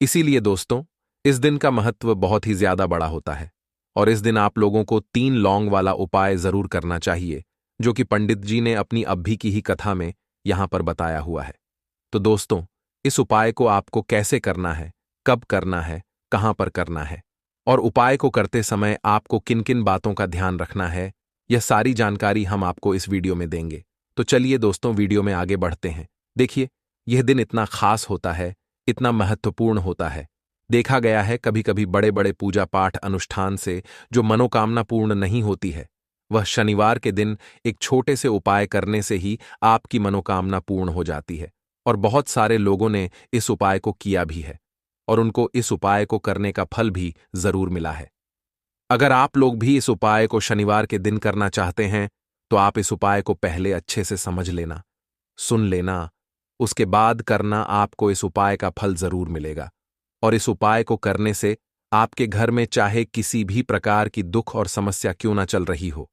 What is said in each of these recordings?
इसीलिए दोस्तों, इस दिन का महत्व बहुत ही ज्यादा बड़ा होता है और इस दिन आप लोगों को 3 लौंग वाला उपाय जरूर करना चाहिए, जो कि पंडित जी ने अपनी अभी की ही कथा में यहां पर बताया हुआ है। तो दोस्तों, इस उपाय को आपको कैसे करना है, कब करना है, कहां पर करना है और उपाय को करते समय आपको किन किन बातों का ध्यान रखना है, यह सारी जानकारी हम आपको इस वीडियो में देंगे। तो चलिए दोस्तों, वीडियो में आगे बढ़ते हैं। देखिए, यह दिन इतना खास होता है, इतना महत्वपूर्ण होता है। देखा गया है कभी कभी बड़े बड़े पूजा पाठ अनुष्ठान से जो मनोकामना पूर्ण नहीं होती है, वह शनिवार के दिन एक छोटे से उपाय करने से ही आपकी मनोकामना पूर्ण हो जाती है। और बहुत सारे लोगों ने इस उपाय को किया भी है और उनको इस उपाय को करने का फल भी जरूर मिला है। अगर आप लोग भी इस उपाय को शनिवार के दिन करना चाहते हैं, तो आप इस उपाय को पहले अच्छे से समझ लेना, सुन लेना, उसके बाद करना। आपको इस उपाय का फल जरूर मिलेगा और इस उपाय को करने से आपके घर में चाहे किसी भी प्रकार की दुख और समस्या क्यों ना चल रही हो,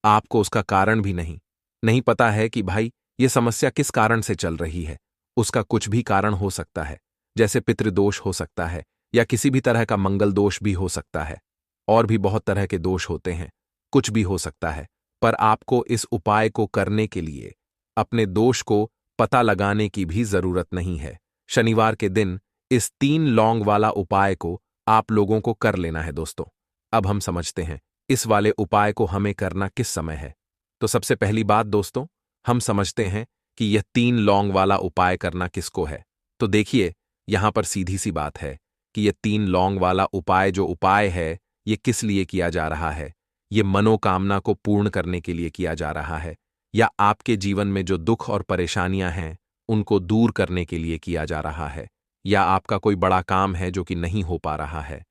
आपको उसका कारण भी नहीं पता है कि भाई ये समस्या किस कारण से चल रही है। उसका कुछ भी कारण हो सकता है, जैसे पितृदोष हो सकता है या किसी भी तरह का मंगल दोष भी हो सकता है, और भी बहुत तरह के दोष होते हैं, कुछ भी हो सकता है। पर आपको इस उपाय को करने के लिए अपने दोष को पता लगाने की भी जरूरत नहीं है। शनिवार के दिन इस 3 लौंग वाला उपाय को आप लोगों को कर लेना है दोस्तों। अब हम समझते हैं इस वाले उपाय को हमें करना किस समय है। तो सबसे पहली बात दोस्तों, हम समझते हैं कि यह 3 लौंग वाला उपाय करना किसको है। तो देखिए, यहां पर सीधी सी बात है कि यह 3 लौंग वाला उपाय जो उपाय है, ये किस लिए किया जा रहा है। ये मनोकामना को पूर्ण करने के लिए किया जा रहा है, या आपके जीवन में जो दुख और परेशानियां हैं उनको दूर करने के लिए किया जा रहा है, या आपका कोई बड़ा काम है जो कि नहीं हो पा रहा है,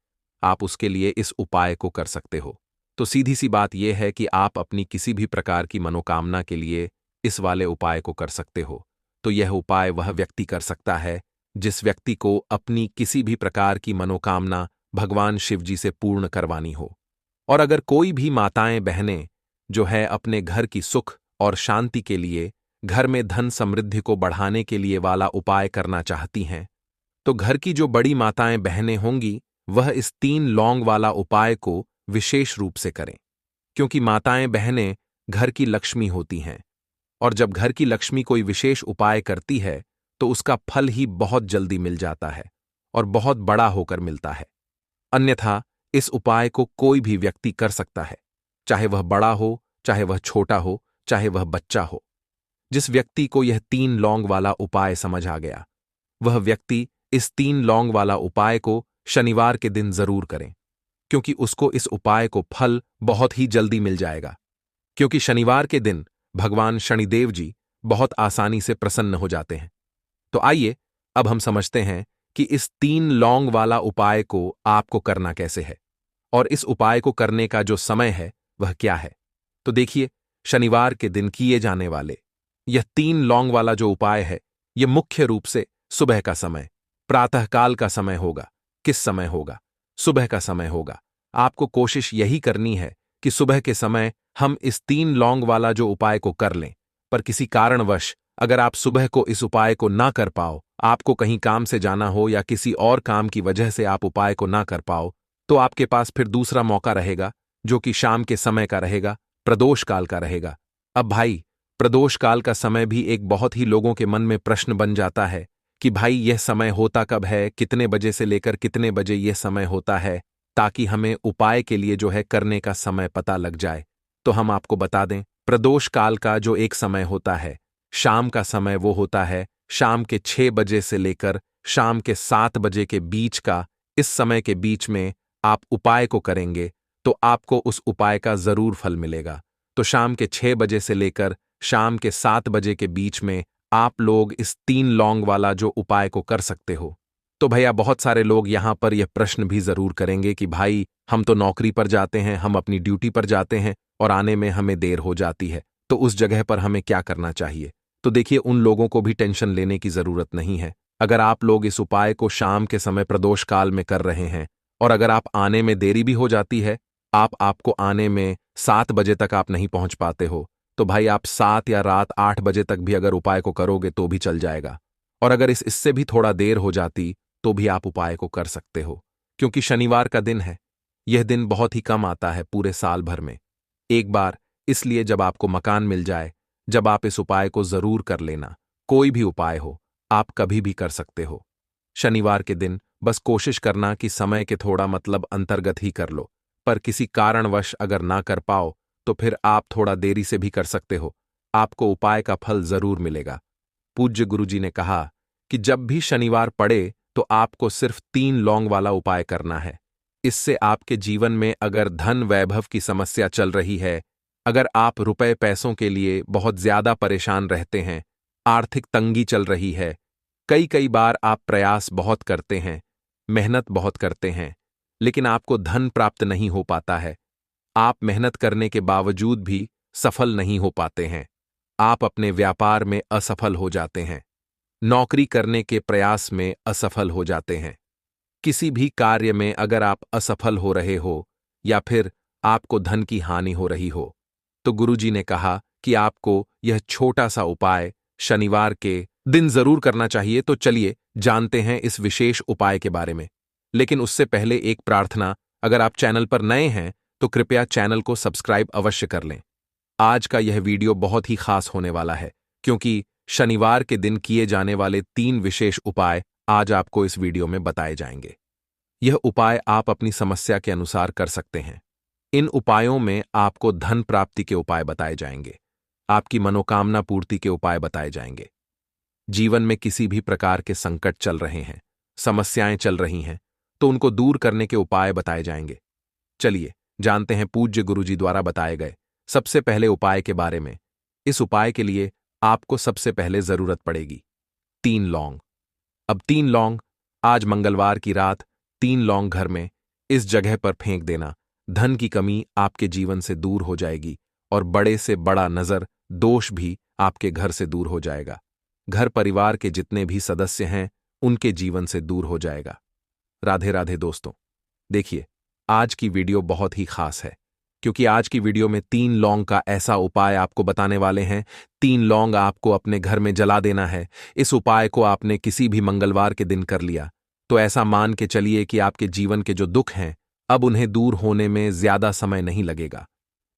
आप उसके लिए इस उपाय को कर सकते हो। तो सीधी सी बात यह है कि आप अपनी किसी भी प्रकार की मनोकामना के लिए इस वाले उपाय को कर सकते हो। तो यह उपाय वह व्यक्ति कर सकता है जिस व्यक्ति को अपनी किसी भी प्रकार की मनोकामना भगवान शिव जी से पूर्ण करवानी हो। और अगर कोई भी माताएं बहनें जो है अपने घर की सुख और शांति के लिए, घर में धन समृद्धि को बढ़ाने के लिए वाला उपाय करना चाहती हैं, तो घर की जो बड़ी माताएं बहनें होंगी वह इस 3 लौंग वाला उपाय को विशेष रूप से करें, क्योंकि माताएं बहनें घर की लक्ष्मी होती हैं और जब घर की लक्ष्मी कोई विशेष उपाय करती है तो उसका फल ही बहुत जल्दी मिल जाता है और बहुत बड़ा होकर मिलता है। अन्यथा इस उपाय को कोई भी व्यक्ति कर सकता है, चाहे वह बड़ा हो, चाहे वह छोटा हो, चाहे वह बच्चा हो। जिस व्यक्ति को यह 3 लौंग वाला उपाय समझ आ गया, वह व्यक्ति इस 3 लौंग वाला उपाय को शनिवार के दिन जरूर करें, क्योंकि उसको इस उपाय को फल बहुत ही जल्दी मिल जाएगा। क्योंकि शनिवार के दिन भगवान शनिदेव जी बहुत आसानी से प्रसन्न हो जाते हैं। तो आइए अब हम समझते हैं कि इस 3 लौंग वाला उपाय को आपको करना कैसे है और इस उपाय को करने का जो समय है वह क्या है। तो देखिए, शनिवार के दिन किए जाने वाले यह 3 लौंग वाला जो उपाय है, यह मुख्य रूप से सुबह का समय, प्रातःकाल का समय होगा। किस समय होगा? सुबह का समय होगा। आपको कोशिश यही करनी है कि सुबह के समय हम इस 3 लौंग वाला जो उपाय को कर लें। पर किसी कारणवश अगर आप सुबह को इस उपाय को ना कर पाओ, आपको कहीं काम से जाना हो या किसी और काम की वजह से आप उपाय को ना कर पाओ, तो आपके पास फिर दूसरा मौका रहेगा, जो कि शाम के समय का रहेगा, प्रदोष काल का रहेगा। अब भाई, प्रदोष काल का समय भी एक बहुत ही लोगों के मन में प्रश्न बन जाता है कि भाई यह समय होता कब है, कितने बजे से लेकर कितने बजे यह समय होता है, ताकि हमें उपाय के लिए जो है करने का समय पता लग जाए। तो हम आपको बता दें, प्रदोष काल का जो एक समय होता है, शाम का समय, वो होता है शाम के 6 बजे से लेकर शाम के 7 बजे के बीच का। इस समय के बीच में आप उपाय को करेंगे तो आपको उस उपाय का जरूर फल मिलेगा। तो शाम के 6 बजे से लेकर शाम के 7 बजे के बीच में आप लोग इस 3 लौंग वाला जो उपाय को कर सकते हो। तो भैया, बहुत सारे लोग यहां पर यह प्रश्न भी जरूर करेंगे कि भाई हम तो नौकरी पर जाते हैं, हम अपनी ड्यूटी पर जाते हैं और आने में हमें देर हो जाती है, तो उस जगह पर हमें क्या करना चाहिए। तो देखिए, उन लोगों को भी टेंशन लेने की जरूरत नहीं है। अगर आप लोग इस उपाय को शाम के समय प्रदोष काल में कर रहे हैं और अगर आप आने में देरी भी हो जाती है, आपको आने में 7 बजे तक आप नहीं पहुंच पाते हो, तो भाई आप 7 या रात 8 बजे तक भी अगर उपाय को करोगे तो भी चल जाएगा। और अगर इससे भी थोड़ा देर हो जाती तो भी आप उपाय को कर सकते हो, क्योंकि शनिवार का दिन है। यह दिन बहुत ही कम आता है पूरे साल भर में, एक बार। इसलिए जब आपको मकान मिल जाए, जब आप इस उपाय को जरूर कर लेना। कोई भी उपाय हो, आप कभी भी कर सकते हो। शनिवार के दिन बस कोशिश करना कि समय के थोड़ा अंतर्गत ही कर लो, पर किसी कारणवश अगर ना कर पाओ तो फिर आप थोड़ा देरी से भी कर सकते हो। आपको उपाय का फल जरूर मिलेगा। पूज्य गुरुजी ने कहा कि जब भी शनिवार पड़े तो आपको सिर्फ 3 लौंग वाला उपाय करना है। इससे आपके जीवन में अगर धन वैभव की समस्या चल रही है, अगर आप रुपए पैसों के लिए बहुत ज्यादा परेशान रहते हैं, आर्थिक तंगी चल रही है, कई कई बार आप प्रयास बहुत करते हैं, मेहनत बहुत करते हैं, लेकिन आपको धन प्राप्त नहीं हो पाता है, आप मेहनत करने के बावजूद भी सफल नहीं हो पाते हैं, आप अपने व्यापार में असफल हो जाते हैं, नौकरी करने के प्रयास में असफल हो जाते हैं, किसी भी कार्य में अगर आप असफल हो रहे हो या फिर आपको धन की हानि हो रही हो, तो गुरुजी ने कहा कि आपको यह छोटा सा उपाय शनिवार के दिन जरूर करना चाहिए। तो चलिए जानते हैं इस विशेष उपाय के बारे में। लेकिन उससे पहले एक प्रार्थना, अगर आप चैनल पर नए हैं तो कृपया चैनल को सब्सक्राइब अवश्य कर लें। आज का यह वीडियो बहुत ही खास होने वाला है, क्योंकि शनिवार के दिन किए जाने वाले 3 विशेष उपाय आज आपको इस वीडियो में बताए जाएंगे। यह उपाय आप अपनी समस्या के अनुसार कर सकते हैं। इन उपायों में आपको धन प्राप्ति के उपाय बताए जाएंगे, आपकी मनोकामना पूर्ति के उपाय बताए जाएंगे। जीवन में किसी भी प्रकार के संकट चल रहे हैं, समस्याएं चल रही हैं, तो उनको दूर करने के उपाय बताए जाएंगे। चलिए जानते हैं पूज्य गुरुजी द्वारा बताए गए सबसे पहले उपाय के बारे में। इस उपाय के लिए आपको सबसे पहले जरूरत पड़ेगी 3 लौंग। अब 3 लौंग, आज मंगलवार की रात 3 लौंग घर में इस जगह पर फेंक देना। धन की कमी आपके जीवन से दूर हो जाएगी और बड़े से बड़ा नजर दोष भी आपके घर से दूर हो जाएगा। घर परिवार के जितने भी सदस्य हैं उनके जीवन से दूर हो जाएगा। राधे राधे दोस्तों। देखिए, आज की वीडियो बहुत ही खास है, क्योंकि आज की वीडियो में 3 लौंग का ऐसा उपाय आपको बताने वाले हैं। 3 लौंग आपको अपने घर में जला देना है। इस उपाय को आपने किसी भी मंगलवार के दिन कर लिया तो ऐसा मान के चलिए कि आपके जीवन के जो दुख हैं अब उन्हें दूर होने में ज्यादा समय नहीं लगेगा।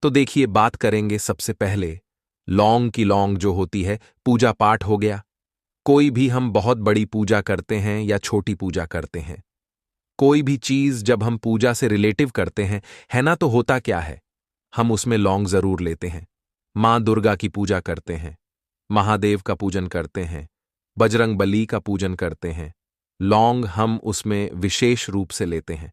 तो देखिए, बात करेंगे सबसे पहले लौंग की। लौंग जो होती है, पूजा पाठ हो गया। कोई भी हम बहुत बड़ी पूजा करते हैं या छोटी पूजा करते हैं, कोई भी चीज जब हम पूजा से रिलेटिव करते हैं, है ना, तो होता क्या है, हम उसमें लौंग जरूर लेते हैं। मां दुर्गा की पूजा करते हैं, महादेव का पूजन करते हैं, बजरंग बली का पूजन करते हैं, लौंग हम उसमें विशेष रूप से लेते हैं,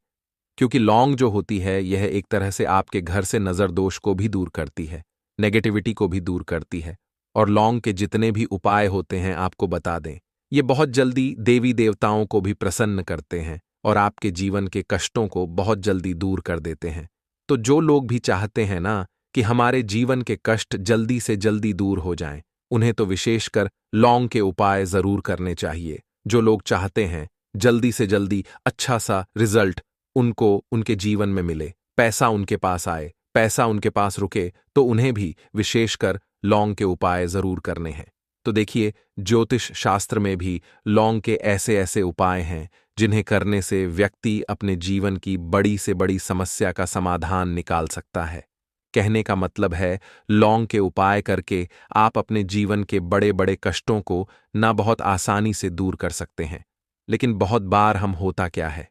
क्योंकि लौंग जो होती है यह एक तरह से आपके घर से नजर दोष को भी दूर करती है, नेगेटिविटी को भी दूर करती है। और लौंग के जितने भी उपाय होते हैं आपको बता दें, ये बहुत जल्दी देवी देवताओं को भी प्रसन्न करते हैं और आपके जीवन के कष्टों को बहुत जल्दी दूर कर देते हैं। तो जो लोग भी चाहते हैं ना कि हमारे जीवन के कष्ट जल्दी से जल्दी दूर हो जाएं, उन्हें तो विशेषकर लौंग के उपाय जरूर करने चाहिए। जो लोग चाहते हैं जल्दी से जल्दी अच्छा सा रिजल्ट उनको उनके जीवन में मिले, पैसा उनके पास आए, पैसा उनके पास रुके, तो उन्हें भी विशेषकर लौंग के उपाय जरूर करने हैं। तो देखिए, ज्योतिष शास्त्र में भी लौंग के ऐसे ऐसे उपाय हैं जिन्हें करने से व्यक्ति अपने जीवन की बड़ी से बड़ी समस्या का समाधान निकाल सकता है। कहने का मतलब है, लौंग के उपाय करके आप अपने जीवन के बड़े बड़े कष्टों को ना बहुत आसानी से दूर कर सकते हैं। लेकिन बहुत बार हम होता क्या है,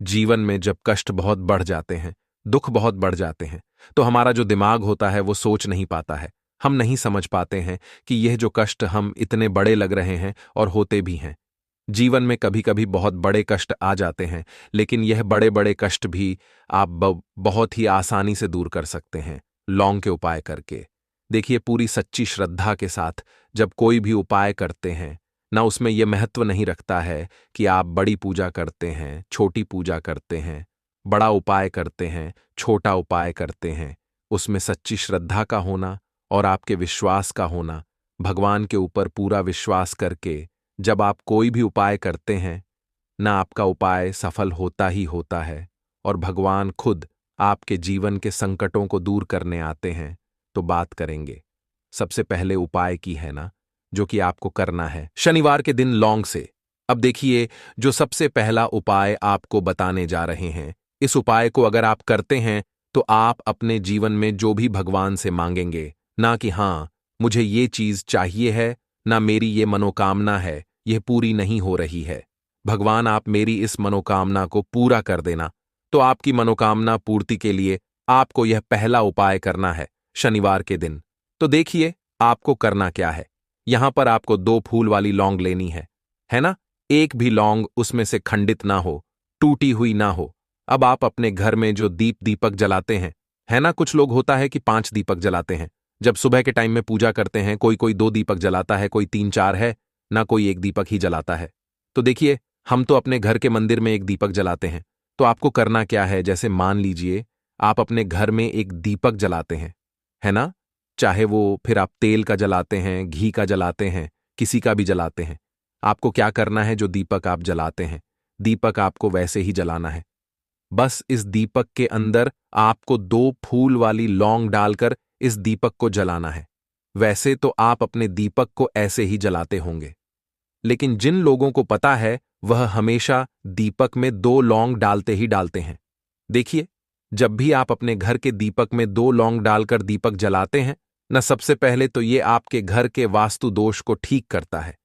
जीवन में जब कष्ट बहुत बढ़ जाते हैं, दुख बहुत बढ़ जाते हैं, तो हमारा जो दिमाग होता है वो सोच नहीं पाता है। हम नहीं समझ पाते हैं कि यह जो कष्ट हम इतने बड़े लग रहे हैं और होते भी हैं। जीवन में कभी कभी बहुत बड़े कष्ट आ जाते हैं, लेकिन यह बड़े बड़े कष्ट भी आप बहुत ही आसानी से दूर कर सकते हैं लौंग के उपाय करके। देखिए, पूरी सच्ची श्रद्धा के साथ जब कोई भी उपाय करते हैं ना, उसमें यह महत्व नहीं रखता है कि आप बड़ी पूजा करते हैं, छोटी पूजा करते हैं, बड़ा उपाय करते हैं, छोटा उपाय करते हैं। उसमें सच्ची श्रद्धा का होना और आपके विश्वास का होना, भगवान के ऊपर पूरा विश्वास करके जब आप कोई भी उपाय करते हैं ना, आपका उपाय सफल होता ही होता है और भगवान खुद आपके जीवन के संकटों को दूर करने आते हैं। तो बात करेंगे सबसे पहले उपाय की, है ना, जो कि आपको करना है शनिवार के दिन लौंग से। अब देखिए, जो सबसे पहला उपाय आपको बताने जा रहे हैं, इस उपाय को अगर आप करते हैं तो आप अपने जीवन में जो भी भगवान से मांगेंगे, ना कि हाँ मुझे ये चीज चाहिए है, ना मेरी ये मनोकामना है, यह पूरी नहीं हो रही है, भगवान आप मेरी इस मनोकामना को पूरा कर देना। तो आपकी मनोकामना पूर्ति के लिए आपको यह पहला उपाय करना है शनिवार के दिन। तो देखिए आपको करना क्या है। यहां पर आपको 2 फूल वाली लौंग लेनी है ना। एक भी लौंग उसमें से खंडित ना हो, टूटी हुई ना हो। अब आप अपने घर में जो दीपक जलाते हैं, है ना, कुछ लोग होता है कि 5 दीपक जलाते हैं। जब सुबह के टाइम में पूजा करते हैं, कोई कोई 2 दीपक जलाता है, कोई 3-4 है ना, कोई 1 दीपक ही जलाता है। तो देखिए, हम तो अपने घर के मंदिर में 1 दीपक जलाते हैं। तो आपको करना क्या है, जैसे मान लीजिए आप अपने घर में 1 दीपक जलाते हैं, है ना, चाहे वो फिर आप तेल का जलाते हैं, घी का जलाते हैं, किसी का भी जलाते हैं। आपको क्या करना है, जो दीपक आप जलाते हैं, दीपक आपको वैसे ही जलाना है। बस इस दीपक के अंदर आपको 2 फूल वाली लौंग डालकर इस दीपक को जलाना है। वैसे तो आप अपने दीपक को ऐसे ही जलाते होंगे, लेकिन जिन लोगों को पता है वह हमेशा दीपक में 2 लौंग डालते ही डालते हैं। देखिए, जब भी आप अपने घर के दीपक में 2 लौंग डालकर दीपक जलाते हैं न, सबसे पहले तो ये आपके घर के वास्तु दोष को ठीक करता है।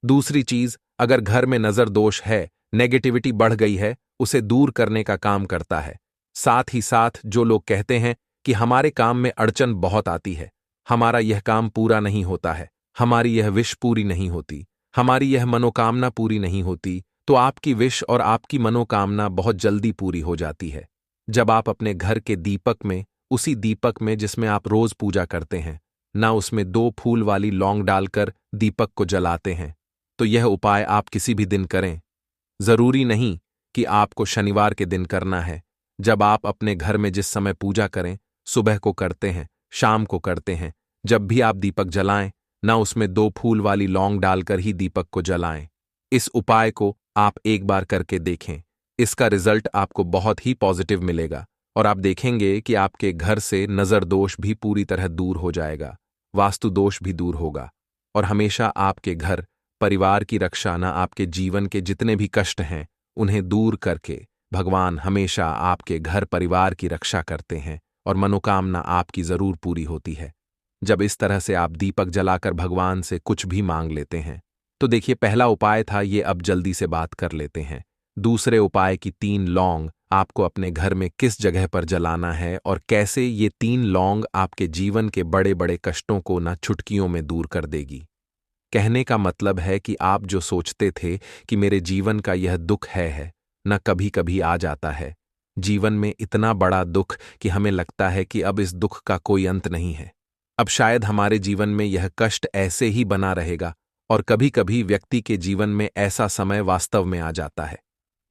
दूसरी चीज, अगर घर में नजर दोष है, नेगेटिविटी बढ़ गई है, उसे दूर करने का काम करता है। साथ ही साथ जो लोग कहते हैं कि हमारे काम में अड़चन बहुत आती है, हमारा यह काम पूरा नहीं होता है, हमारी यह विश पूरी नहीं होती, हमारी यह मनोकामना पूरी नहीं होती, तो आपकी विश और आपकी मनोकामना बहुत जल्दी पूरी हो जाती है। जब आप अपने घर के दीपक में, उसी दीपक में जिसमें आप रोज पूजा करते हैं ना, उसमें 2 फूल वाली लौंग डालकर दीपक को जलाते हैं, तो यह उपाय आप किसी भी दिन करें। जरूरी नहीं कि आपको शनिवार के दिन करना है। जब आप अपने घर में जिस समय पूजा करें, सुबह को करते हैं, शाम को करते हैं, जब भी आप दीपक जलाएं ना, उसमें 2 फूल वाली लौंग डालकर ही दीपक को जलाएं। इस उपाय को आप एक बार करके देखें, इसका रिजल्ट आपको बहुत ही पॉजिटिव मिलेगा और आप देखेंगे कि आपके घर से नजर दोष भी पूरी तरह दूर हो जाएगा, वास्तु दोष भी दूर होगा और हमेशा आपके घर परिवार की रक्षा न, आपके जीवन के जितने भी कष्ट हैं उन्हें दूर करके भगवान हमेशा आपके घर परिवार की रक्षा करते हैं और मनोकामना आपकी जरूर पूरी होती है। जब इस तरह से आप दीपक जलाकर भगवान से कुछ भी मांग लेते हैं, तो देखिए पहला उपाय था ये, अब जल्दी से बात कर लेते हैं। दूसरे उपाय की 3 लौंग आपको अपने घर में किस जगह पर जलाना है और कैसे ये 3 लौंग आपके जीवन के बड़े बड़े कष्टों को न चुटकियों में दूर कर देगी। कहने का मतलब है कि आप जो सोचते थे कि मेरे जीवन का यह दुख है न, कभी कभी आ जाता है जीवन में इतना बड़ा दुख कि हमें लगता है कि अब इस दुख का कोई अंत नहीं है, अब शायद हमारे जीवन में यह कष्ट ऐसे ही बना रहेगा। और कभी कभी व्यक्ति के जीवन में ऐसा समय वास्तव में आ जाता है।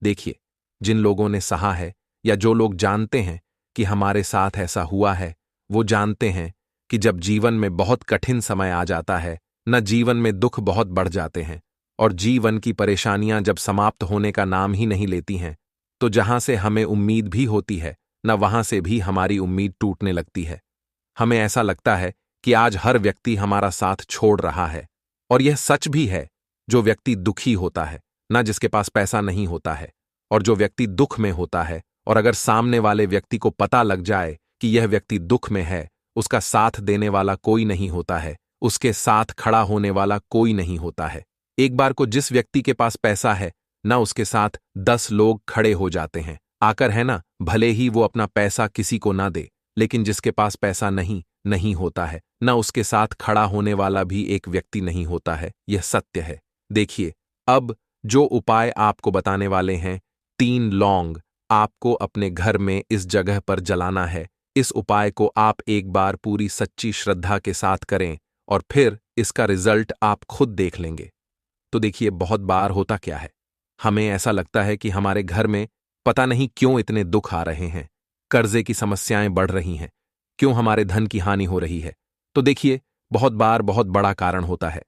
देखिए, जिन लोगों ने सहा है या जो लोग जानते हैं कि हमारे साथ ऐसा हुआ है, वो जानते हैं कि जब जीवन में बहुत कठिन समय आ जाता है न, जीवन में दुख बहुत बढ़ जाते हैं और जीवन की परेशानियां जब समाप्त होने का नाम ही नहीं लेती हैं, तो जहां से हमें उम्मीद भी होती है न, वहां से भी हमारी उम्मीद टूटने लगती है। हमें ऐसा लगता है कि आज हर व्यक्ति हमारा साथ छोड़ रहा है और यह सच भी है। जो व्यक्ति दुखी होता है ना, जिसके पास पैसा नहीं होता है, और जो व्यक्ति दुख में होता है, और अगर सामने वाले व्यक्ति को पता लग जाए कि यह व्यक्ति दुख में है, उसका साथ देने वाला कोई नहीं होता है, उसके साथ खड़ा होने वाला कोई नहीं होता है। एक बार को जिस व्यक्ति के पास पैसा है ना, उसके साथ 10 लोग खड़े हो जाते हैं आकर, है ना, भले ही वो अपना पैसा किसी को ना दे, लेकिन जिसके पास पैसा नहीं होता है ना, उसके साथ खड़ा होने वाला भी एक व्यक्ति नहीं होता है। यह सत्य है। देखिए, अब जो उपाय आपको बताने वाले हैं, 3 लौंग आपको अपने घर में इस जगह पर जलाना है। इस उपाय को आप एक बार पूरी सच्ची श्रद्धा के साथ करें और फिर इसका रिजल्ट आप खुद देख लेंगे। तो देखिए, बहुत बार होता क्या है, हमें ऐसा लगता है कि हमारे घर में पता नहीं क्यों इतने दुख आ रहे हैं, कर्जे की समस्याएं बढ़ रही हैं, क्यों हमारे धन की हानि हो रही है। तो देखिए, बहुत बार बहुत बड़ा कारण होता है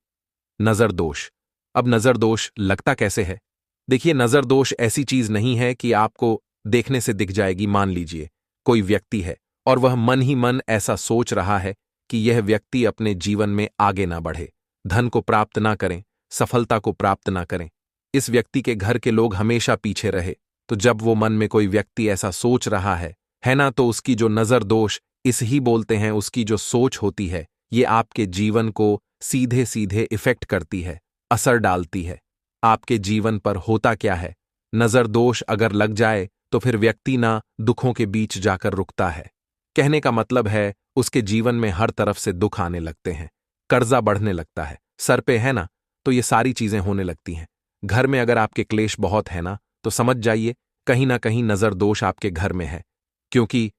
नजर दोष। अब नजर दोष लगता कैसे है? देखिए, नजर दोष ऐसी चीज नहीं है कि आपको देखने से दिख जाएगी। मान लीजिए कोई व्यक्ति है और वह मन ही मन ऐसा सोच रहा है कि यह व्यक्ति अपने जीवन में आगे ना बढ़े, धन को प्राप्त ना करें, सफलता को प्राप्त ना करें। इस व्यक्ति के घर के लोग हमेशा पीछे रहे। तो जब वो मन में कोई व्यक्ति ऐसा सोच रहा है ना, तो उसकी जो नजर दोष इस ही बोलते हैं, उसकी जो सोच होती है ये आपके जीवन को सीधे सीधे इफेक्ट करती है, असर डालती है। आपके जीवन पर होता क्या है, नजर दोष अगर लग जाए तो फिर व्यक्ति ना दुखों के बीच जाकर रुकता है। कहने का मतलब है उसके जीवन में हर तरफ से दुख आने लगते हैं, कर्जा बढ़ने लगता है, सर पे है ना, तो ये सारी चीजें होने लगती हैं। घर में अगर आपके क्लेश बहुत है ना, तो समझ जाइए कहीं ना कहीं नजर दोष आपके घर में है। क्योंकि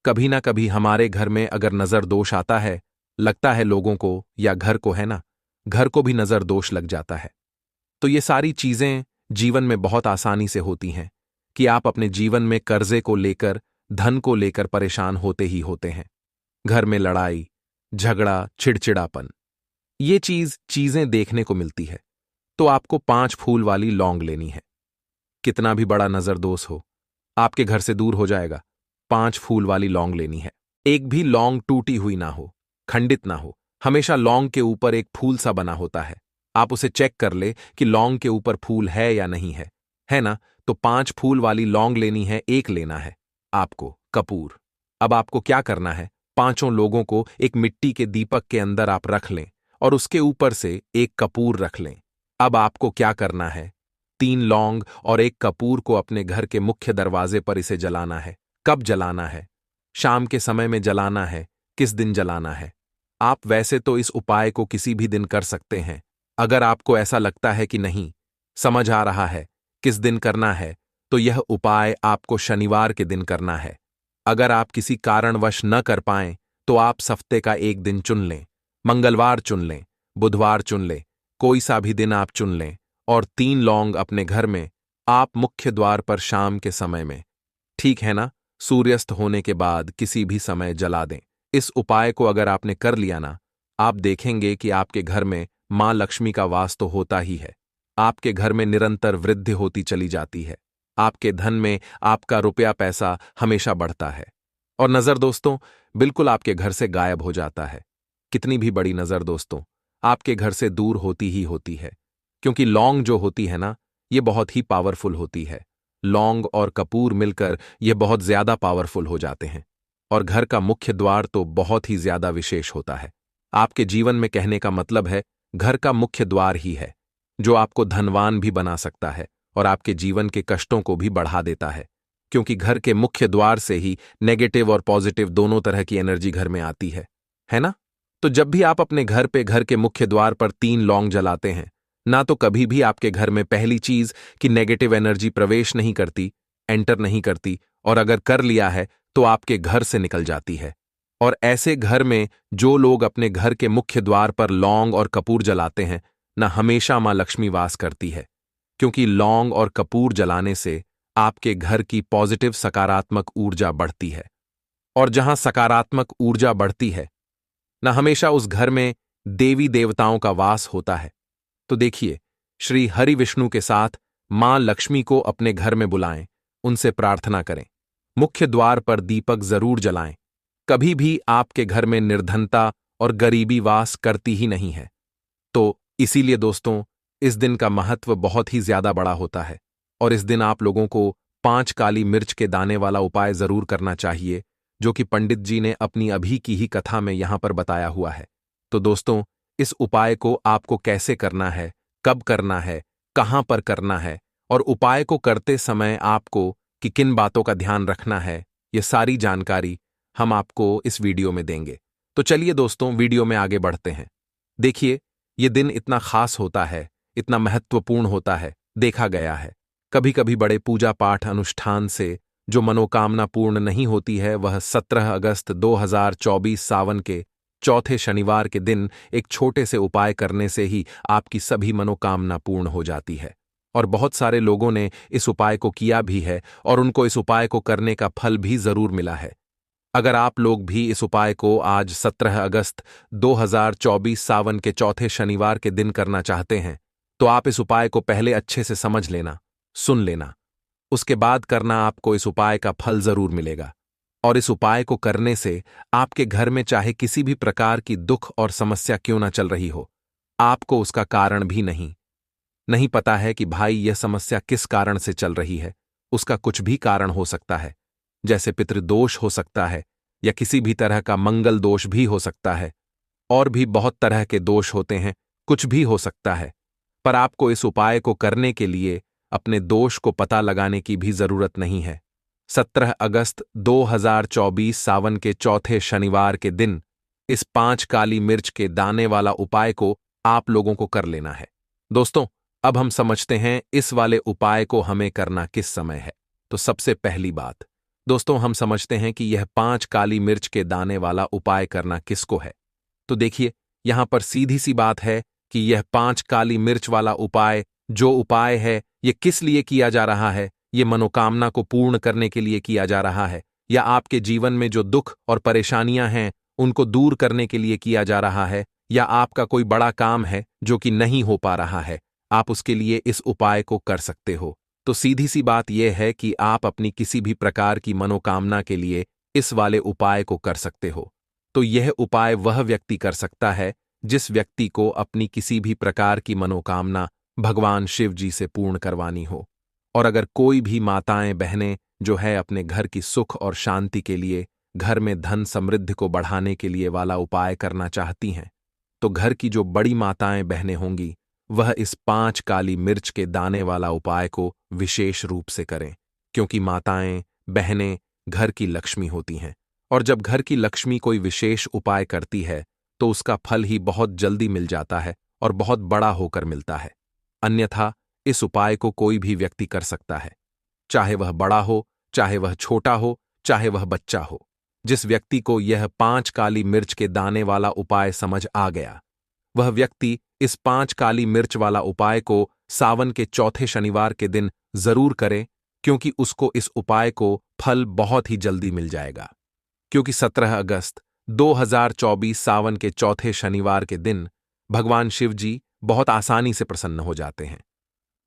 कभी ना कभी हमारे घर में अगर नजर दोष आता है, लगता है लोगों को या घर को है ना, घर को भी नजर दोष लग जाता है। तो ये सारी चीजें जीवन में बहुत आसानी से होती हैं कि आप अपने जीवन में कर्जे को लेकर, धन को लेकर परेशान होते ही होते हैं। घर में लड़ाई, झगड़ा, चिड़चिड़ापन, ये चीजें देखने को मिलती है। तो आपको 5 फूल वाली लौंग लेनी है। कितना भी बड़ा नजर दोष हो, आपके घर से दूर हो जाएगा। 5 फूल वाली लौंग लेनी है। एक भी लौंग टूटी हुई ना हो, खंडित ना हो। हमेशा लौंग के ऊपर एक फूल सा बना होता है। आप उसे चेक कर ले कि लौंग के ऊपर फूल है या नहीं है ना? तो 5 फूल वाली लौंग लेनी है। एक लेना है आपको कपूर। अब आपको क्या करना है, 5 लोगों को एक मिट्टी के दीपक के अंदर आप रख लें और उसके ऊपर से एक कपूर रख लें। अब आपको क्या करना है, 3 लौंग और एक कपूर को अपने घर के मुख्य दरवाजे पर इसे जलाना है। कब जलाना है? शाम के समय में जलाना है। किस दिन जलाना है? आप वैसे तो इस उपाय को किसी भी दिन कर सकते हैं। अगर आपको ऐसा लगता है कि नहीं समझ आ रहा है किस दिन करना है, तो यह उपाय आपको शनिवार के दिन करना है। अगर आप किसी कारणवश न कर पाएं, तो आप हफ्ते का एक दिन चुन लें। मंगलवार चुन लें, बुधवार चुन लें, कोई सा भी दिन आप चुन लें और 3 लौंग अपने घर में आप मुख्य द्वार पर शाम के समय में, ठीक है ना, सूर्यास्त होने के बाद किसी भी समय जला दें। इस उपाय को अगर आपने कर लिया ना, आप देखेंगे कि आपके घर में मां लक्ष्मी का वास तो होता ही है। आपके घर में निरंतर वृद्धि होती चली जाती है। आपके धन में आपका रुपया पैसा हमेशा बढ़ता है। और नजर दोस्तों बिल्कुल आपके घर से गायब हो जाता है। कितनी भी बड़ी नजर दोस्तों आपके घर से दूर होती ही होती है। क्योंकि लौंग जो होती है ना, ये बहुत ही पावरफुल होती है। लौंग और कपूर मिलकर ये बहुत ज्यादा पावरफुल हो जाते हैं। और घर का मुख्य द्वार तो बहुत ही ज्यादा विशेष होता है। आपके जीवन में कहने का मतलब है घर का मुख्य द्वार ही है जो आपको धनवान भी बना सकता है और आपके जीवन के कष्टों को भी बढ़ा देता है। क्योंकि घर के मुख्य द्वार से ही नेगेटिव और पॉजिटिव दोनों तरह की एनर्जी घर में आती है ना? तो जब भी आप अपने घर पे घर के मुख्य द्वार पर 3 लौंग जलाते हैं ना, तो कभी भी आपके घर में पहली चीज कि नेगेटिव एनर्जी प्रवेश नहीं करती, एंटर नहीं करती, और अगर कर लिया है तो आपके घर से निकल जाती है। और ऐसे घर में जो लोग अपने घर के मुख्य द्वार पर लौंग और कपूर जलाते हैं ना, हमेशा मां लक्ष्मी वास करती है। क्योंकि लौंग और कपूर जलाने से आपके घर की पॉजिटिव सकारात्मक ऊर्जा बढ़ती है। और जहां सकारात्मक ऊर्जा बढ़ती है ना, हमेशा उस घर में देवी देवताओं का वास होता है। तो देखिए, श्री हरि विष्णु के साथ मां लक्ष्मी को अपने घर में बुलाएं, उनसे प्रार्थना करें, मुख्य द्वार पर दीपक जरूर जलाएं। कभी भी आपके घर में निर्धनता और गरीबी वास करती ही नहीं है। तो इसीलिए दोस्तों इस दिन का महत्व बहुत ही ज्यादा बड़ा होता है। और इस दिन आप लोगों को 5 काली मिर्च के दाने वाला उपाय जरूर करना चाहिए, जो कि पंडित जी ने अपनी अभी की ही कथा में यहां पर बताया हुआ है। तो दोस्तों इस उपाय को आपको कैसे करना है, कब करना है, कहां पर करना है, और उपाय को करते समय आपको कि किन बातों का ध्यान रखना है, ये सारी जानकारी हम आपको इस वीडियो में देंगे। तो चलिए दोस्तों वीडियो में आगे बढ़ते हैं। देखिए, ये दिन इतना खास होता है, इतना महत्वपूर्ण होता है, देखा गया है कभी कभी बड़े पूजा पाठ अनुष्ठान से जो मनोकामना पूर्ण नहीं होती है, वह 17 अगस्त 2024 सावन के चौथे शनिवार के दिन एक छोटे से उपाय करने से ही आपकी सभी मनोकामना पूर्ण हो जाती है। और बहुत सारे लोगों ने इस उपाय को किया भी है और उनको इस उपाय को करने का फल भी जरूर मिला है। अगर आप लोग भी इस उपाय को आज 17 अगस्त 2024 सावन के चौथे शनिवार के दिन करना चाहते हैं, तो आप इस उपाय को पहले अच्छे से समझ लेना, सुन लेना, उसके बाद करना, आपको इस उपाय का फल जरूर मिलेगा। और इस उपाय को करने से आपके घर में चाहे किसी भी प्रकार की दुख और समस्या क्यों ना चल रही हो, आपको उसका कारण भी नहीं, नहीं पता है कि भाई यह समस्या किस कारण से चल रही है, उसका कुछ भी कारण हो सकता है, जैसे पितृदोष हो सकता है या किसी भी तरह का मंगल दोष भी हो सकता है, और भी बहुत तरह के दोष होते हैं, कुछ भी हो सकता है। पर आपको इस उपाय को करने के लिए अपने दोष को पता लगाने की भी जरूरत नहीं है। 17 अगस्त 2024 सावन के चौथे शनिवार के दिन इस 5 काली मिर्च के दाने वाला उपाय को आप लोगों को कर लेना है। दोस्तों, अब हम समझते हैं इस वाले उपाय को हमें करना किस समय है। तो सबसे पहली बात दोस्तों, हम समझते हैं कि यह 5 काली मिर्च के दाने वाला उपाय करना किसको है। तो देखिए, यहां पर सीधी सी बात है कि यह 5 काली मिर्च वाला उपाय जो उपाय है, यह किस लिए किया जा रहा है। ये मनोकामना को पूर्ण करने के लिए किया जा रहा है, या आपके जीवन में जो दुख और परेशानियां हैं उनको दूर करने के लिए किया जा रहा है, या आपका कोई बड़ा काम है जो कि नहीं हो पा रहा है, आप उसके लिए इस उपाय को कर सकते हो। तो सीधी सी बात यह है कि आप अपनी किसी भी प्रकार की मनोकामना के लिए इस वाले उपाय को कर सकते हो। तो यह उपाय वह व्यक्ति कर सकता है जिस व्यक्ति को अपनी किसी भी प्रकार की मनोकामना भगवान शिव जी से पूर्ण करवानी हो। और अगर कोई भी माताएं बहनें जो है अपने घर की सुख और शांति के लिए, घर में धन समृद्धि को बढ़ाने के लिए वाला उपाय करना चाहती हैं, तो घर की जो बड़ी माताएं बहनें होंगी वह इस 5 काली मिर्च के दाने वाला उपाय को विशेष रूप से करें, क्योंकि माताएं बहनें घर की लक्ष्मी होती हैं, और जब घर की लक्ष्मी कोई विशेष उपाय करती है तो उसका फल ही बहुत जल्दी मिल जाता है और बहुत बड़ा होकर मिलता है। अन्यथा इस उपाय को कोई भी व्यक्ति कर सकता है, चाहे वह बड़ा हो, चाहे वह छोटा हो, चाहे वह बच्चा हो। जिस व्यक्ति को यह 5 काली मिर्च के दाने वाला उपाय समझ आ गया, वह व्यक्ति इस 5 काली मिर्च वाला उपाय को सावन के चौथे शनिवार के दिन जरूर करे, क्योंकि उसको इस उपाय को फल बहुत ही जल्दी मिल जाएगा। क्योंकि 17 अगस्त 2024 सावन के चौथे शनिवार के दिन भगवान शिव जी बहुत आसानी से प्रसन्न हो जाते हैं।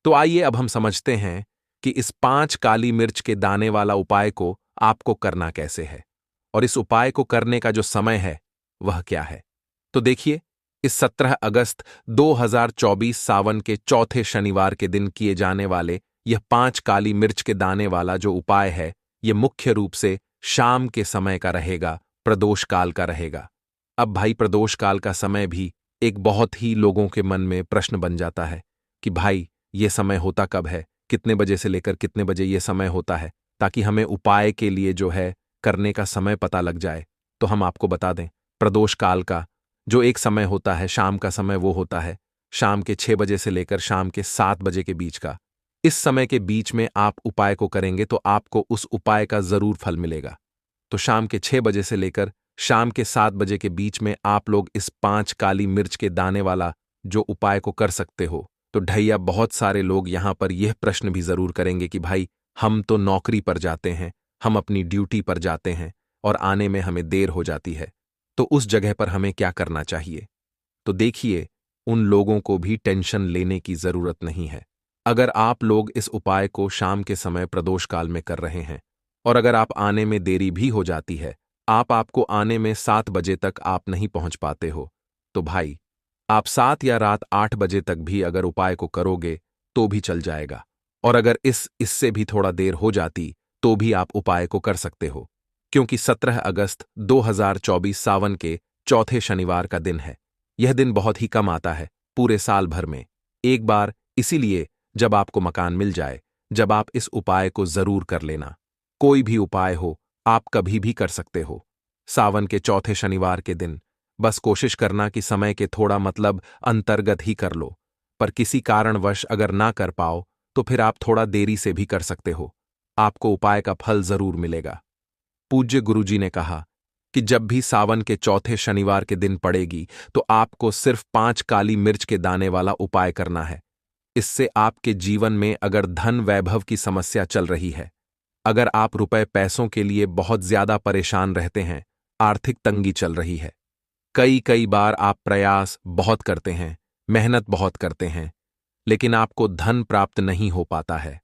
तो आइए अब हम समझते हैं कि इस 5 काली मिर्च के दाने वाला उपाय को आपको करना कैसे है, और इस उपाय को करने का जो समय है वह क्या है। तो देखिए, इस 17 अगस्त 2024 सावन के चौथे शनिवार के दिन किए जाने वाले यह 5 काली मिर्च के दाने वाला जो उपाय है, यह मुख्य रूप से शाम के समय का रहेगा, प्रदोष काल का रहेगा। अब भाई, प्रदोष काल का समय भी एक बहुत ही लोगों के मन में प्रश्न बन जाता है कि भाई ये समय होता कब है, कितने बजे से लेकर कितने बजे ये समय होता है, ताकि हमें उपाय के लिए जो है करने का समय पता लग जाए। तो हम आपको बता दें, प्रदोष काल का जो एक समय होता है, शाम का समय, वो होता है शाम के 6 बजे से लेकर शाम के 7 बजे के बीच का। इस समय के बीच में आप उपाय को करेंगे तो आपको उस उपाय का जरूर फल मिलेगा। तो शाम के 6 बजे से लेकर शाम के 7 बजे के बीच में आप लोग इस 5 काली मिर्च के दाने वाला जो उपाय को कर सकते हो। तो ढैया, बहुत सारे लोग यहां पर यह प्रश्न भी जरूर करेंगे कि भाई, हम तो नौकरी पर जाते हैं, हम अपनी ड्यूटी पर जाते हैं और आने में हमें देर हो जाती है, तो उस जगह पर हमें क्या करना चाहिए। तो देखिए, उन लोगों को भी टेंशन लेने की जरूरत नहीं है। अगर आप लोग इस उपाय को शाम के समय प्रदोष काल में कर रहे हैं, और अगर आप आने में देरी भी हो जाती है, आपको आने में 7 बजे तक आप नहीं पहुंच पाते हो, तो भाई आप 7 या रात 8 बजे तक भी अगर उपाय को करोगे तो भी चल जाएगा। और अगर इससे भी थोड़ा देर हो जाती तो भी आप उपाय को कर सकते हो, क्योंकि 17 अगस्त 2024 सावन के चौथे शनिवार का दिन है। यह दिन बहुत ही कम आता है पूरे साल भर में, एक बार। इसीलिए जब आपको मकान मिल जाए, जब आप इस उपाय को जरूर कर लेना। कोई भी उपाय हो, आप कभी भी कर सकते हो सावन के चौथे शनिवार के दिन। बस कोशिश करना कि समय के थोड़ा अंतर्गत ही कर लो, पर किसी कारणवश अगर ना कर पाओ तो फिर आप थोड़ा देरी से भी कर सकते हो, आपको उपाय का फल जरूर मिलेगा। पूज्य गुरुजी ने कहा कि जब भी सावन के चौथे शनिवार के दिन पड़ेगी तो आपको सिर्फ 5 काली मिर्च के दाने वाला उपाय करना है। इससे आपके जीवन में अगर धन वैभव की समस्या चल रही है, अगर आप रुपए पैसों के लिए बहुत ज्यादा परेशान रहते हैं, आर्थिक तंगी चल रही है, कई बार आप प्रयास बहुत करते हैं, मेहनत बहुत करते हैं, लेकिन आपको धन प्राप्त नहीं हो पाता है,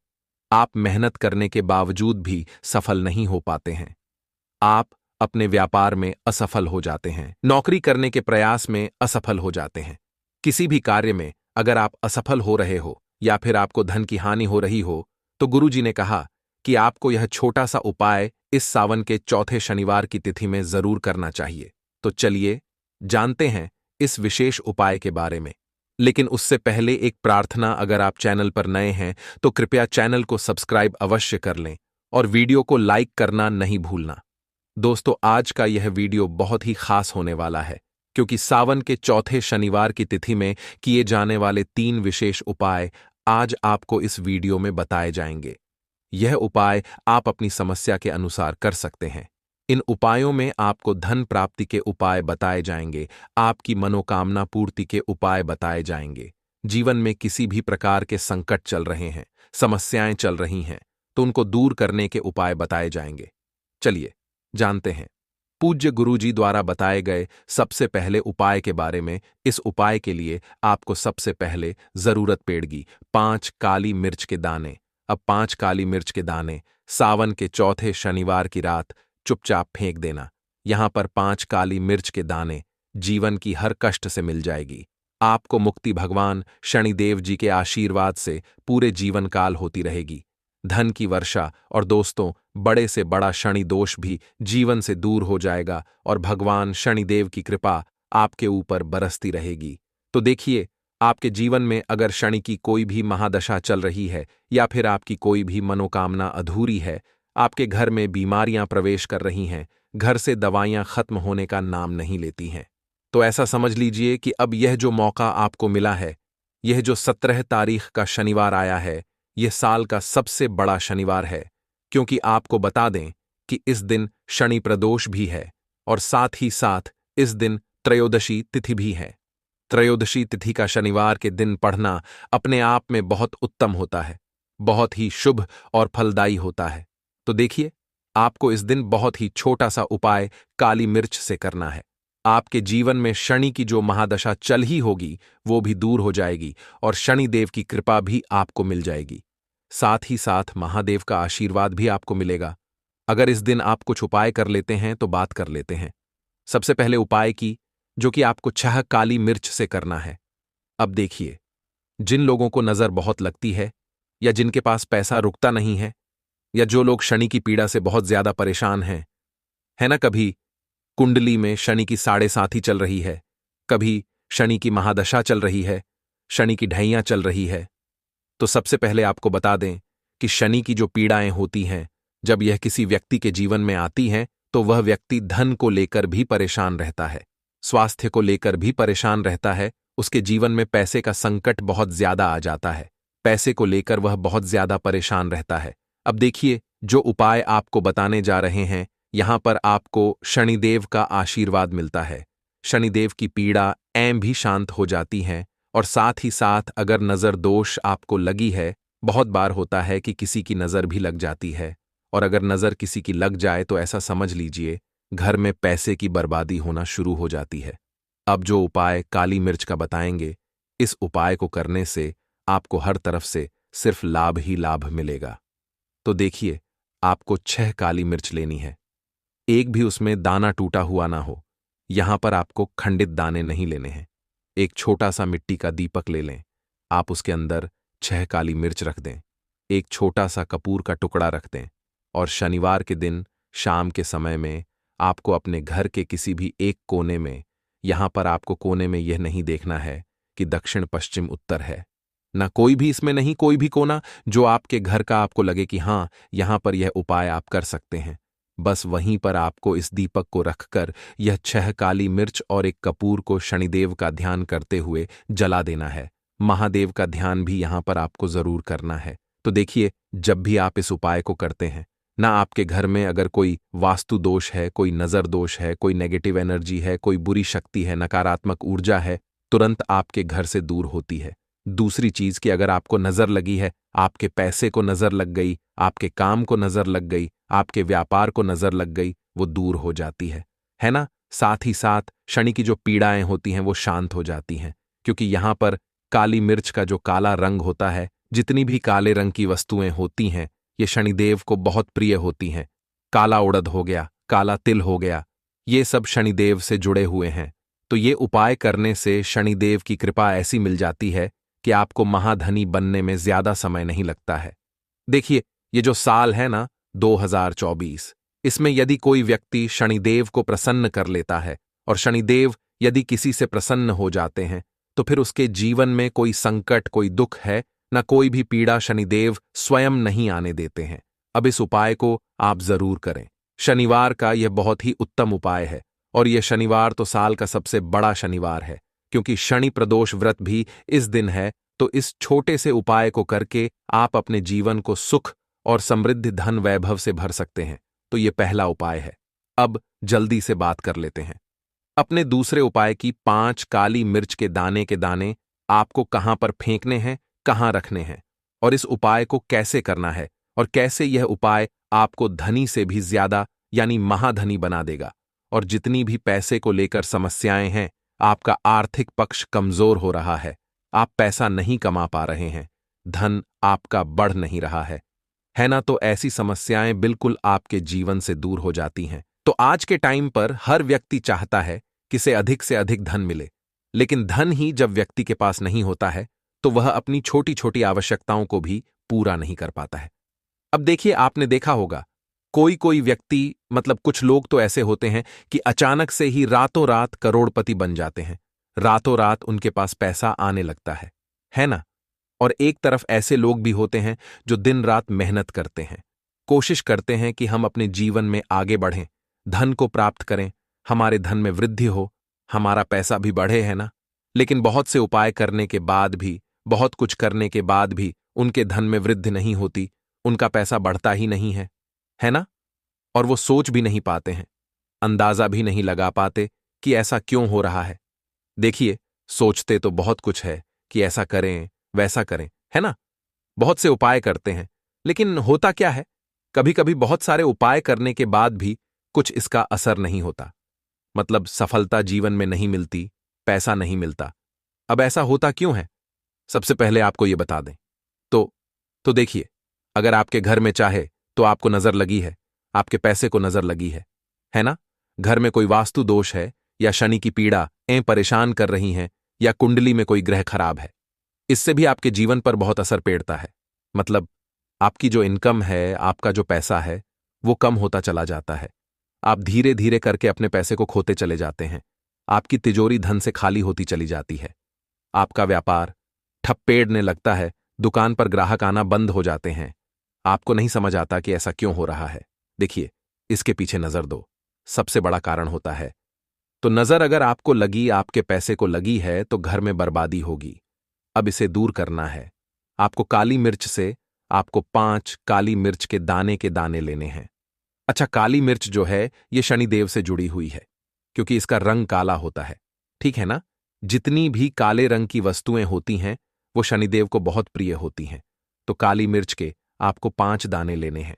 आप मेहनत करने के बावजूद भी सफल नहीं हो पाते हैं, आप अपने व्यापार में असफल हो जाते हैं, नौकरी करने के प्रयास में असफल हो जाते हैं, किसी भी कार्य में अगर आप असफल हो रहे हो, या फिर आपको धन की हानि हो रही हो, तो गुरुजी ने कहा कि आपको यह छोटा सा उपाय इस सावन के चौथे शनिवार की तिथि में जरूर करना चाहिए। तो चलिए जानते हैं इस विशेष उपाय के बारे में। लेकिन उससे पहले एक प्रार्थना, अगर आप चैनल पर नए हैं तो कृपया चैनल को सब्सक्राइब अवश्य कर लें और वीडियो को लाइक करना नहीं भूलना। दोस्तों, आज का यह वीडियो बहुत ही खास होने वाला है, क्योंकि सावन के चौथे शनिवार की तिथि में किए जाने वाले 3 विशेष उपाय आज आपको इस वीडियो में बताए जाएंगे। यह उपाय आप अपनी समस्या के अनुसार कर सकते हैं। इन उपायों में आपको धन प्राप्ति के उपाय बताए जाएंगे, आपकी मनोकामना पूर्ति के उपाय बताए जाएंगे। जीवन में किसी भी प्रकार के संकट चल रहे हैं, समस्याएं चल रही हैं, तो उनको दूर करने के उपाय बताए जाएंगे। चलिए जानते हैं पूज्य गुरुजी द्वारा बताए गए सबसे पहले उपाय के बारे में। इस उपाय के लिए आपको सबसे पहले जरूरत पड़ेगी 5 काली मिर्च के दाने। अब 5 काली मिर्च के दाने सावन के चौथे शनिवार की रात चुपचाप फेंक देना। यहां पर 5 काली मिर्च के दाने जीवन की हर कष्ट से मिल जाएगी। आपको मुक्ति भगवान शनिदेव जी के आशीर्वाद से पूरे जीवन काल होती रहेगी। धन की वर्षा और दोस्तों, बड़े से बड़ा शनि दोष भी जीवन से दूर हो जाएगा और भगवान शनिदेव की कृपा आपके ऊपर बरसती रहेगी। तो देखिए, आपके जीवन में अगर शनि की कोई भी महादशा चल रही है या फिर आपकी कोई भी मनोकामना अधूरी है, आपके घर में बीमारियां प्रवेश कर रही हैं, घर से दवाइयां खत्म होने का नाम नहीं लेती हैं, तो ऐसा समझ लीजिए कि अब यह जो मौका आपको मिला है, यह जो 17 तारीख का शनिवार आया है, यह साल का सबसे बड़ा शनिवार है। क्योंकि आपको बता दें कि इस दिन शनि प्रदोष भी है और साथ ही साथ इस दिन त्रयोदशी तिथि भी है। त्रयोदशी तिथि का शनिवार के दिन पढ़ना अपने आप में बहुत उत्तम होता है, बहुत ही शुभ और फलदायी होता है। तो देखिए, आपको इस दिन बहुत ही छोटा सा उपाय काली मिर्च से करना है। आपके जीवन में शनि की जो महादशा चल ही होगी वो भी दूर हो जाएगी और शनिदेव की कृपा भी आपको मिल जाएगी। साथ ही साथ महादेव का आशीर्वाद भी आपको मिलेगा। अगर इस दिन आप कुछ उपाय कर लेते हैं तो बात कर लेते हैं। सबसे पहले उपाय की, जो कि आपको 6 काली मिर्च से करना है। अब देखिए, जिन लोगों को नजर बहुत लगती है या जिनके पास पैसा रुकता नहीं है या जो लोग शनि की पीड़ा से बहुत ज्यादा परेशान हैं, है ना, कभी कुंडली में शनि की 7.5 चल रही है, कभी शनि की महादशा चल रही है, शनि की ढैया चल रही है, तो सबसे पहले आपको बता दें कि शनि की जो पीड़ाएं होती हैं, जब यह किसी व्यक्ति के जीवन में आती हैं तो वह व्यक्ति धन को लेकर भी परेशान रहता है, स्वास्थ्य को लेकर भी परेशान रहता है, उसके जीवन में पैसे का संकट बहुत ज्यादा आ जाता है, पैसे को लेकर वह बहुत ज्यादा परेशान रहता है। अब देखिए, जो उपाय आपको बताने जा रहे हैं, यहां पर आपको शनिदेव का आशीर्वाद मिलता है, शनिदेव की पीड़ा ऐं भी शांत हो जाती हैं और साथ ही साथ अगर नजर दोष आपको लगी है, बहुत बार होता है कि किसी की नजर भी लग जाती है, और अगर नजर किसी की लग जाए तो ऐसा समझ लीजिए घर में पैसे की बर्बादी होना शुरू हो जाती है। अब जो उपाय काली मिर्च का बताएंगे, इस उपाय को करने से आपको हर तरफ से सिर्फ लाभ ही लाभ मिलेगा। तो देखिए, आपको 6 काली मिर्च लेनी है, एक भी उसमें दाना टूटा हुआ ना हो। यहां पर आपको खंडित दाने नहीं लेने हैं। एक छोटा सा मिट्टी का दीपक ले लें, आप उसके अंदर 6 काली मिर्च रख दें, एक छोटा सा कपूर का टुकड़ा रख दें और शनिवार के दिन शाम के समय में आपको अपने घर के किसी भी एक कोने में, यहां पर आपको कोने में यह नहीं देखना है कि दक्षिण पश्चिम उत्तर है, ना कोई भी इसमें नहीं, कोई भी कोना जो आपके घर का आपको लगे कि हां यहां पर यह उपाय आप कर सकते हैं, बस वहीं पर आपको इस दीपक को रखकर यह 6 काली मिर्च और एक कपूर को शनिदेव का ध्यान करते हुए जला देना है। महादेव का ध्यान भी यहां पर आपको जरूर करना है। तो देखिए, जब भी आप इस उपाय को करते हैं ना, आपके घर में अगर कोई वास्तु दोष है, कोई नजर दोष है, कोई नेगेटिव एनर्जी है, कोई बुरी शक्ति है, नकारात्मक ऊर्जा है, तुरंत आपके घर से दूर होती है। दूसरी चीज कि अगर आपको नजर लगी है, आपके पैसे को नजर लग गई, आपके काम को नजर लग गई, आपके व्यापार को नजर लग गई, वो दूर हो जाती है ना। साथ ही साथ शनि की जो पीड़ाएं होती हैं वो शांत हो जाती हैं, क्योंकि यहां पर काली मिर्च का जो काला रंग होता है, जितनी भी काले रंग की वस्तुएं होती हैं, ये शनिदेव को बहुत प्रिय होती हैं। काला उड़द हो गया, काला तिल हो गया, ये सब शनिदेव से जुड़े हुए हैं। तो ये उपाय करने से शनिदेव की कृपा ऐसी मिल जाती है कि आपको महाधनी बनने में ज्यादा समय नहीं लगता है। देखिए, ये जो साल है ना, 2024, इसमें यदि कोई व्यक्ति शनिदेव को प्रसन्न कर लेता है, और शनिदेव यदि किसी से प्रसन्न हो जाते हैं, तो फिर उसके जीवन में कोई संकट, कोई दुख है, न कोई भी पीड़ा शनिदेव स्वयं नहीं आने देते हैं। अब इस उपाय को आप जरूर करें। शनिवार का यह बहुत ही उत्तम उपाय है, और यह शनिवार तो साल का सबसे बड़ा शनिवार है, क्योंकि शनि प्रदोष व्रत भी इस दिन है। तो इस छोटे से उपाय को करके आप अपने जीवन को सुख और समृद्धि, धन, वैभव से भर सकते हैं। तो यह पहला उपाय है। अब जल्दी से बात कर लेते हैं अपने दूसरे उपाय की। 5 काली मिर्च के दाने आपको कहां पर फेंकने हैं, कहां रखने हैं, और इस उपाय को कैसे करना है, और कैसे यह उपाय आपको धनी से भी ज्यादा यानी महाधनी बना देगा। और जितनी भी पैसे को लेकर समस्याएं हैं, आपका आर्थिक पक्ष कमजोर हो रहा है, आप पैसा नहीं कमा पा रहे हैं, धन आपका बढ़ नहीं रहा है ना, तो ऐसी समस्याएं बिल्कुल आपके जीवन से दूर हो जाती हैं। तो आज के टाइम पर हर व्यक्ति चाहता है कि से अधिक धन मिले, लेकिन धन ही जब व्यक्ति के पास नहीं होता है, तो वह अपनी छोटी छोटी आवश्यकताओं को भी पूरा नहीं कर पाता है। अब देखिए, आपने देखा होगा, कोई कोई व्यक्ति, मतलब कुछ लोग तो ऐसे होते हैं कि अचानक से ही रातों रात करोड़पति बन जाते हैं, रातों रात उनके पास पैसा आने लगता है ना। और एक तरफ ऐसे लोग भी होते हैं जो दिन रात मेहनत करते हैं, कोशिश करते हैं कि हम अपने जीवन में आगे बढ़ें, धन को प्राप्त करें, हमारे धन में वृद्धि हो, हमारा पैसा भी बढ़े, है ना। लेकिन बहुत से उपाय करने के बाद भी, बहुत कुछ करने के बाद भी उनके धन में वृद्धि नहीं होती, उनका पैसा बढ़ता ही नहीं है ना। और वो सोच भी नहीं पाते हैं, अंदाजा भी नहीं लगा पाते कि ऐसा क्यों हो रहा है। देखिए, सोचते तो बहुत कुछ है कि ऐसा करें, वैसा करें, है ना, बहुत से उपाय करते हैं, लेकिन होता क्या है, कभी कभी बहुत सारे उपाय करने के बाद भी कुछ इसका असर नहीं होता, मतलब सफलता जीवन में नहीं मिलती, पैसा नहीं मिलता। अब ऐसा होता क्यों है, सबसे पहले आपको यह बता दें। तो देखिए, अगर आपके घर में चाहे तो आपको नजर लगी है, आपके पैसे को नजर लगी है ना, घर में कोई वास्तु दोष है, या शनि की पीड़ा परेशान कर रही हैं, या कुंडली में कोई ग्रह खराब है, इससे भी आपके जीवन पर बहुत असर पड़ता है। मतलब आपकी जो इनकम है, आपका जो पैसा है, वो कम होता चला जाता है, आप धीरे धीरे करके अपने पैसे को खोते चले जाते हैं, आपकी तिजोरी धन से खाली होती चली जाती है, आपका व्यापार ठप्पेड़ने लगता है, दुकान पर ग्राहक आना बंद हो जाते हैं। आपको नहीं समझ आता कि ऐसा क्यों हो रहा है। देखिए, इसके पीछे नजर दो, सबसे बड़ा कारण होता है। तो नजर अगर आपको लगी, आपके पैसे को लगी है, तो घर में बर्बादी होगी। अब इसे दूर करना है। आपको काली मिर्च से आपको 5 काली मिर्च के दाने लेने हैं। अच्छा, काली मिर्च जो है ये शनिदेव से जुड़ी हुई है, क्योंकि इसका रंग काला होता है, ठीक है ना। जितनी भी काले रंग की वस्तुएं होती हैं वो शनिदेव को बहुत प्रिय होती हैं। तो काली मिर्च के आपको 5 दाने लेने हैं।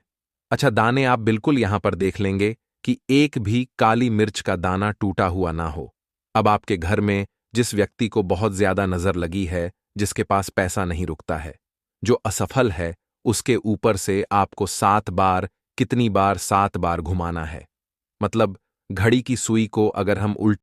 अच्छा, दाने आप बिल्कुल यहां पर देख लेंगे कि एक भी काली मिर्च का दाना टूटा हुआ ना हो। अब आपके घर में जिस व्यक्ति को बहुत ज्यादा नजर लगी है, जिसके पास पैसा नहीं रुकता है, जो असफल है, उसके ऊपर से आपको 7 बार, कितनी बार, 7 बार घुमाना है। मतलब घड़ी की सुई को अगर हम उल्टा